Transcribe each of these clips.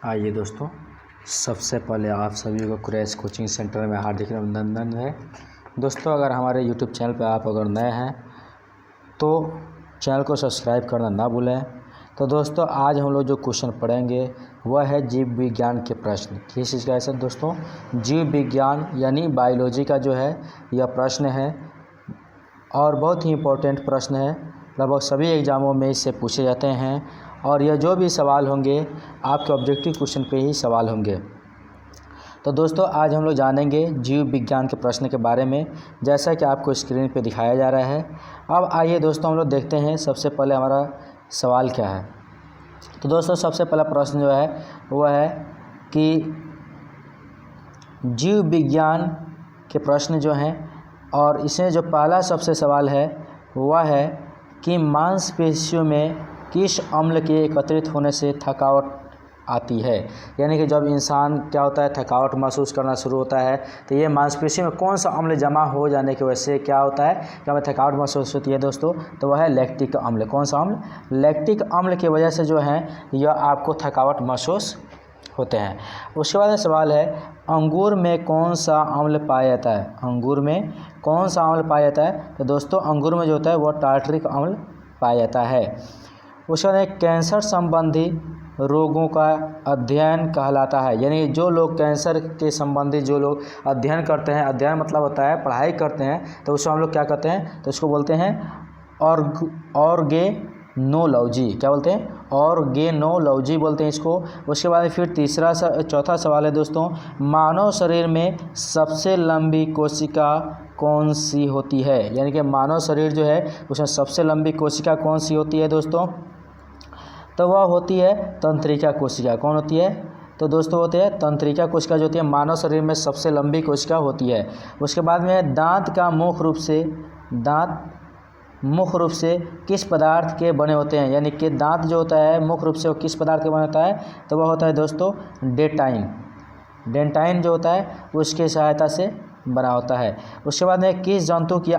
आइए दोस्तों, सबसे पहले आप सभी को क्रैश कोचिंग सेंटर में हार्दिक अभिनंदन है। दोस्तों, अगर हमारे YouTube चैनल पर आप अगर नए हैं तो चैनल को सब्सक्राइब करना ना भूलें। तो दोस्तों, आज हम लोग जो क्वेश्चन पढ़ेंगे वह है जीव विज्ञान के प्रश्न। किस चीज़ का है दोस्तों? जीव विज्ञान यानी बायोलॉजी का जो है यह प्रश्न है और बहुत ही इम्पोर्टेंट प्रश्न है। लगभग सभी एग्ज़ामों में इससे पूछे जाते हैं और यह जो भी सवाल होंगे आपके ऑब्जेक्टिव क्वेश्चन पे ही सवाल होंगे। तो दोस्तों, आज हम लोग जानेंगे जीव विज्ञान के प्रश्न के बारे में, जैसा कि आपको स्क्रीन पे दिखाया जा रहा है। अब आइए दोस्तों, हम लोग देखते हैं सबसे पहले हमारा सवाल क्या है। तो दोस्तों, सबसे पहला प्रश्न जो है वह है कि जीव विज्ञान के प्रश्न जो हैं, और इसमें जो पहला सबसे सवाल है वह है कि मांसपेशियों में किस अम्ल के एकत्रित होने से थकावट आती है। यानी कि जब इंसान क्या होता है, थकावट महसूस करना शुरू होता है, तो ये मांसपेशियों में कौन सा अम्ल जमा हो जाने की वजह से क्या होता है कि हमें थकावट महसूस होती है दोस्तों? तो वह है लैक्टिक अम्ल। कौन सा अम्ल? लैक्टिक अम्ल की वजह से जो है यह आपको थकावट महसूस होते हैं। उसके बाद सवाल है, अंगूर में कौन सा अम्ल पाया जाता है? अंगूर में कौन सा अम्ल पाया जाता है? तो दोस्तों, अंगूर में जो होता है वह टार्टरिक अम्ल पाया जाता है। उसके बाद कैंसर संबंधी रोगों का अध्ययन कहलाता है। यानी जो लोग कैंसर के संबंधी जो लोग अध्ययन करते हैं, अध्ययन मतलब होता है पढ़ाई करते हैं, तो उसको हम लोग क्या कहते हैं? तो उसको बोलते हैं ऑर्गेनोलॉजी। क्या बोलते हैं? ऑर्गेनोलॉजी बोलते हैं इसको। उसके बाद फिर चौथा सवाल है दोस्तों, मानव शरीर में सबसे लंबी कोशिका कौन सी होती है? यानी कि मानव शरीर जो है उसमें सबसे लंबी कोशिका कौन सी होती है दोस्तों? तो वह होती है तंत्रिका कोशिका। कौन होती है? तो दोस्तों होते हैं तंत्रिका कोशिका, जो होती है मानव शरीर में सबसे लंबी कोशिका होती है। उसके बाद में दांत मुख्य रूप से किस पदार्थ के बने होते हैं? यानी कि दांत जो होता है मुख्य रूप से वो किस पदार्थ के बने होता है? तो वह होता है दोस्तों डेंटाइन जो होता है उसकी सहायता से बना होता है। उसके बाद में किस जंतु की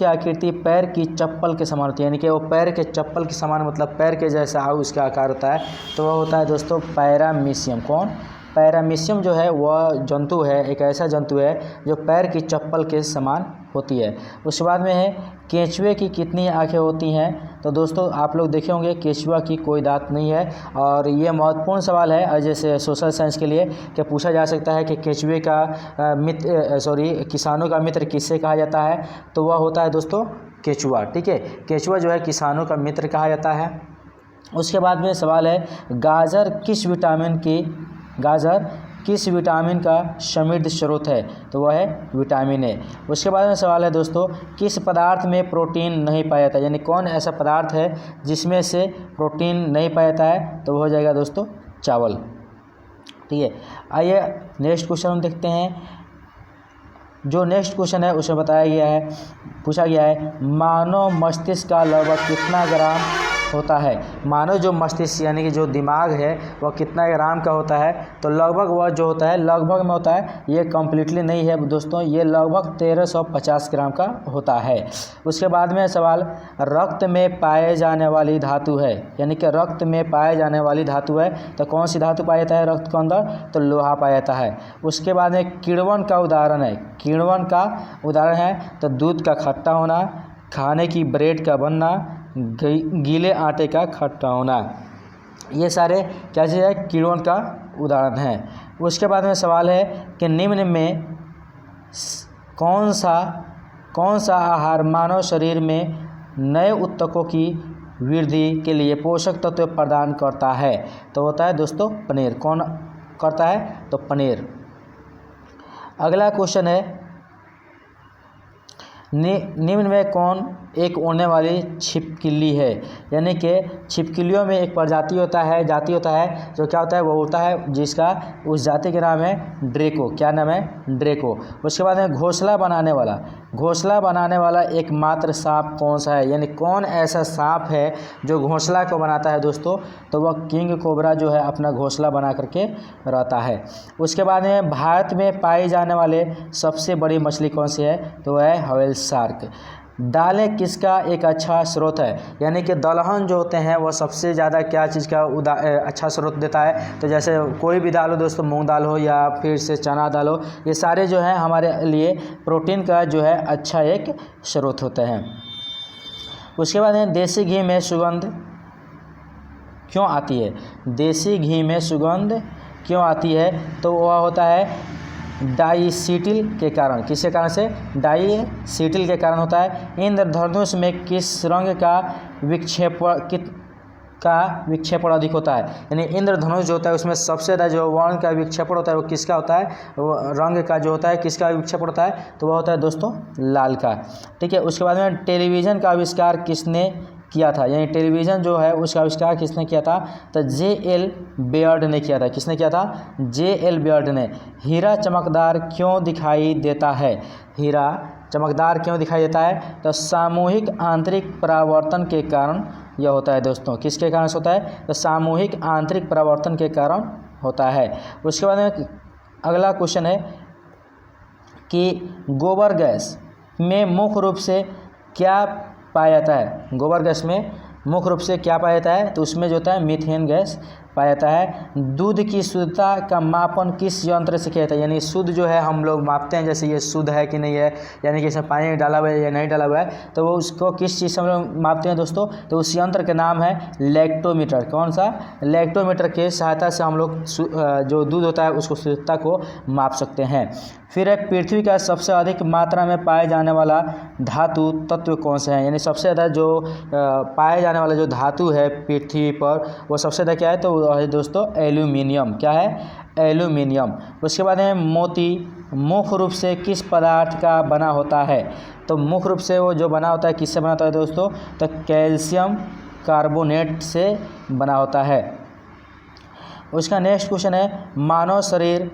आकृति पैर की चप्पल के समान होती है? यानी कि वो पैर के चप्पल के समान मतलब पैर के जैसा उसका आकार होता है, तो वह होता है दोस्तों पैरामीशियम। कौन? पैरामीशियम जो है वह जंतु है, एक ऐसा जंतु है जो पैर की चप्पल के समान होती है। उसके बाद में है केंचुए की कितनी आंखें होती हैं? तो दोस्तों, आप लोग देखे होंगे केंचुआ की कोई दांत नहीं है। और ये महत्वपूर्ण सवाल है और जैसे सोशल साइंस के लिए कि पूछा जा सकता है कि केंचुए का किसानों का मित्र किससे कहा जाता है? तो वह होता है दोस्तों केंचुआ। ठीक है, केंचुआ जो है किसानों का मित्र कहा जाता है। उसके बाद में सवाल है, गाजर किस विटामिन का समृद्ध स्रोत है? तो वह है विटामिन ए। उसके बाद में सवाल है दोस्तों, किस पदार्थ में प्रोटीन नहीं पाया जाता है? यानी कौन ऐसा पदार्थ है जिसमें से प्रोटीन नहीं पाया जाता है? तो वह हो जाएगा दोस्तों चावल। ठीक है, आइए नेक्स्ट क्वेश्चन हम देखते हैं। जो नेक्स्ट क्वेश्चन है उसमें पूछा गया है, मानव मस्तिष्क का लगभग कितना ग्राम होता है? मानव जो मस्तिष्क यानी कि जो दिमाग है वह कितना ग्राम का होता है? तो लगभग वह जो होता है लगभग में होता है, ये कम्प्लीटली नहीं है दोस्तों, ये लगभग 1350 ग्राम का होता है। उसके बाद में सवाल, रक्त में पाए जाने वाली धातु है। यानी कि रक्त में पाए जाने वाली धातु है, तो कौन सी धातु पाया जाता है रक्त के अंदर? तो लोहा पाया जाता है। उसके बाद में किण्वन का उदाहरण है तो दूध का खट्टा होना, खाने की ब्रेड का बनना, गीले आटे का खट्टा होना, ये सारे क्या चीज़ है? किण्वन का उदाहरण है। उसके बाद में सवाल है कि निम्न में कौन सा आहार मानव शरीर में नए ऊतकों की वृद्धि के लिए पोषक तत्व प्रदान करता है? तो होता है दोस्तों पनीर। कौन करता है? तो पनीर। अगला क्वेश्चन है, निम्न में कौन एक उड़ने वाली छिपकली है? यानी कि छिपकलियों में एक प्रजाति जाति होता है जो क्या होता है? वो उड़ता है, जिसका उस जाति का नाम है ड्रेको। क्या नाम है? ड्रेको। उसके बाद में घोंसला बनाने वाला एकमात्र सांप कौन सा है? यानी कौन ऐसा सांप है जो घोंसला को बनाता है दोस्तों? तो वह किंग कोबरा जो है अपना घोंसला बना करके रहता है। उसके बाद में भारत में पाई जाने वाले सबसे बड़ी मछली कौन सी है? तो वह है व्हेल शार्क। दालें किसका एक अच्छा स्रोत है, यानी कि दलहन जो होते हैं वो सबसे ज़्यादा क्या चीज़ का अच्छा स्रोत देता है। तो जैसे कोई भी दाल हो दोस्तों, मूंग दाल हो या फिर से चना दाल हो, ये सारे जो है हमारे लिए प्रोटीन का जो है अच्छा एक स्रोत होते हैं। उसके बाद है देसी घी में सुगंध क्यों आती है। देसी घी में सुगंध क्यों आती है, तो वह होता है डाइसीटिल के कारण। किसके कारण से, डाइसीटिल के कारण होता है। इंद्रधनुष में किस रंग का विक्षेपण अधिक होता है, यानी इंद्रधनुष जो होता है उसमें सबसे ज़्यादा जो वर्ण का विक्षेपण होता है वो किसका होता है, वो रंग का जो होता है किसका विक्षेपण होता है, तो वह होता है दोस्तों लाल का। ठीक है। उसके बाद में टेलीविज़न का आविष्कार किसने किया था, यानी टेलीविज़न जो है उसका आविष्कार किसने किया था, तो J.L. बेयर्ड ने किया था। किसने किया था, J.L. बेयर्ड ने। हीरा चमकदार क्यों दिखाई देता है, हीरा चमकदार क्यों दिखाई देता है, तो सामूहिक आंतरिक परावर्तन के कारण यह होता है दोस्तों। किसके कारण से होता है, तो सामूहिक आंतरिक परावर्तन के कारण होता है। उसके बाद में अगला क्वेश्चन है कि गोबर गैस में मुख्य रूप से क्या पाया जाता है। गोबर गैस में मुख्य रूप से क्या पाया जाता है, तो उसमें जो होता है मीथेन गैस पाया जाता है। दूध की शुद्धता का मापन किस यंत्र से किया जाता है, यानी शुद्ध जो है हम लोग मापते हैं, जैसे ये शुद्ध है कि नहीं है, यानी कि इसमें पानी डाला हुआ है या नहीं डाला हुआ है, तो वो उसको किस चीज़ से हम लोग मापते हैं दोस्तों, तो उस यंत्र का नाम है लैक्टोमीटर। कौन सा, लैक्टोमीटर के सहायता से हम लोग जो दूध होता है उसको शुद्धता को माप सकते हैं। फिर है पृथ्वी का सबसे अधिक मात्रा में पाए जाने वाला धातु तत्व कौन से हैं, यानी सबसे ज़्यादा जो पाए जाने वाला जो धातु है पृथ्वी पर वो सबसे ज़्यादा क्या है, तो वो है दोस्तों एल्यूमिनियम। क्या है, एल्यूमिनियम। उसके बाद है मोती मुख्य रूप से किस पदार्थ का बना होता है, तो मुख्य रूप से वो जो बना होता है किससे बना होता है दोस्तों, तो कैल्शियम कार्बोनेट से बना होता है। उसका नेक्स्ट क्वेश्चन है मानव शरीर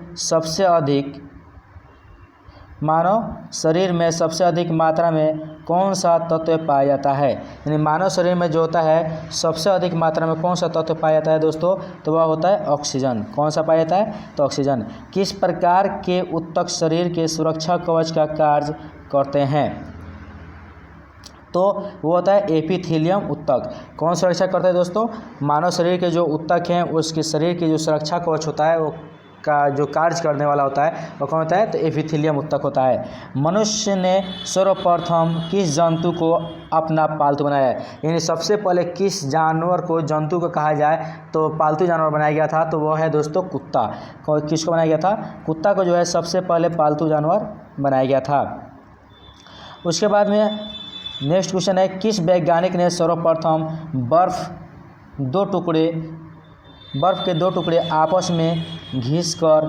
में सबसे अधिक मात्रा में कौन सा तत्व पाया जाता है, यानी मानव शरीर में जो होता है सबसे अधिक मात्रा में कौन सा तत्व पाया जाता है दोस्तों, तो वह होता है ऑक्सीजन। कौन सा पाया जाता है, तो ऑक्सीजन। किस प्रकार के ऊतक शरीर के सुरक्षा कवच का कार्य करते हैं, तो वो होता है एपिथेलियम ऊतक। कौन सुरक्षा करता है दोस्तों, मानव शरीर के जो ऊतक हैं उसके शरीर की जो सुरक्षा कवच होता है वो का जो कार्य करने वाला होता है वो कौन होता है, तो एपिथेलियम ऊतक होता है। मनुष्य ने सर्वप्रथम किस जंतु को अपना पालतू बनाया है, यानी सबसे पहले किस जानवर को जंतु को कहा जाए तो पालतू जानवर बनाया गया था, तो वह है दोस्तों कुत्ता। किसको बनाया गया था, कुत्ता को जो है सबसे पहले पालतू जानवर बनाया गया था। उसके बाद में नेक्स्ट क्वेश्चन है किस वैज्ञानिक ने सर्वप्रथम बर्फ़ के दो टुकड़े आपस में घिसकर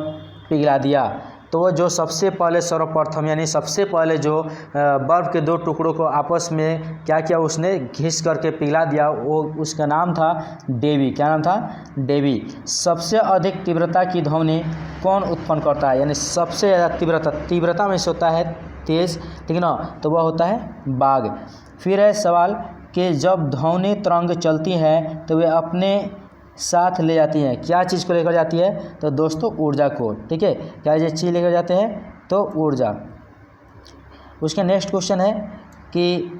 पिघला दिया, तो वो जो सबसे पहले सर्वप्रथम यानी सबसे पहले जो बर्फ़ के दो टुकड़ों को आपस में क्या किया, उसने घिस करके पिघला दिया, वो उसका नाम था डेवी। क्या नाम था, डेवी। सबसे अधिक तीव्रता की ध्वनि कौन उत्पन्न करता है, यानी सबसे ज़्यादा तीव्रता में से होता है तेज़, ठीक है ना, तो वह होता है बाघ। फिर है सवाल कि जब ध्वनि तरंग चलती है तो वे अपने साथ ले जाती हैं, क्या चीज़ को लेकर जाती है, तो दोस्तों ऊर्जा को। ठीक है, क्या ये चीज़ लेकर जाते हैं, तो ऊर्जा। उसके नेक्स्ट क्वेश्चन है कि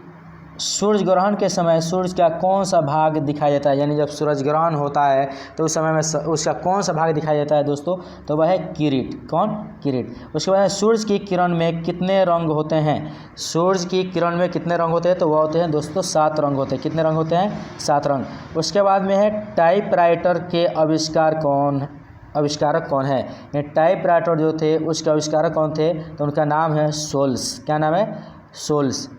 सूर्य ग्रहण के समय सूर्य का कौन सा भाग दिखाई देता है, यानी जब सूरज ग्रहण होता है तो उस समय में उसका कौन सा भाग दिखाई देता है दोस्तों, तो वह है किरीट। कौन, किरीट। उसके बाद सूर्य की किरण में कितने रंग होते हैं, सूर्य की किरण में कितने रंग होते हैं, तो वह होते हैं दोस्तों 7 रंग होते हैं। कितने रंग होते हैं, 7 रंग। उसके बाद में है टाइपराइटर के आविष्कारक कौन है, ये टाइपराइटर जो थे उसके आविष्कारक कौन थे, तो उनका नाम है सोल्स। क्या नाम है, सोल्स।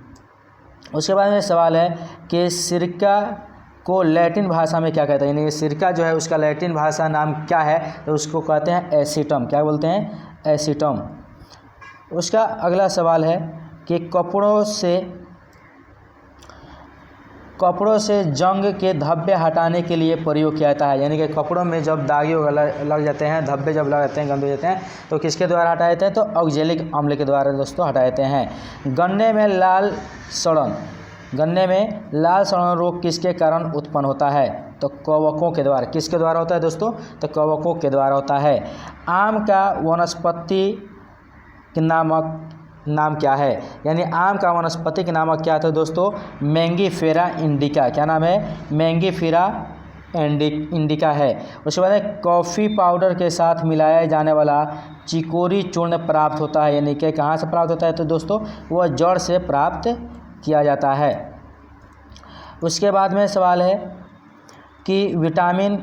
उसके बाद में सवाल है कि सिरका को लैटिन भाषा में क्या कहते हैं, यानी सिरका जो है उसका लैटिन भाषा नाम क्या है, तो उसको कहते हैं एसीटम। क्या बोलते हैं, एसीटम। उसका अगला सवाल है कि कपड़ों से जंग के धब्बे हटाने के लिए प्रयोग किया जाता है, यानी कि कपड़ों में जब दागे लग जाते हैं, धब्बे जब लग जाते हैं, गंदे हो जाते हैं, तो किसके द्वारा हटाए जाते हैं, तो ऑक्जेलिक अम्ल के द्वारा दोस्तों हटाए जाते हैं। गन्ने में लाल सड़न रोग किसके कारण उत्पन्न होता है, तो कवकों के द्वारा। किसके द्वारा होता है दोस्तों, तो कवकों के द्वारा होता है। आम का वानस्पतिक नामक नाम क्या है, यानी आम का वानस्पतिक नाम क्या था दोस्तों, मैंगीफेरा इंडिका। क्या नाम है, मैंगीफेरा इंडिका है। उसके बाद कॉफ़ी पाउडर के साथ मिलाया जाने वाला चिकोरी चूर्ण प्राप्त होता है, यानी कि कहाँ से प्राप्त होता है तो दोस्तों वह जड़ से प्राप्त किया जाता है। उसके बाद में सवाल है कि विटामिन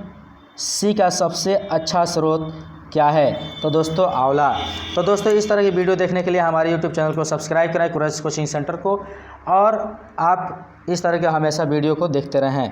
सी का सबसे अच्छा स्रोत क्या है, तो दोस्तों आंवला। तो दोस्तों इस तरह की वीडियो देखने के लिए हमारे YouTube चैनल को सब्सक्राइब करें, कुरैश कोचिंग सेंटर को, और आप इस तरह के हमेशा वीडियो को देखते रहें।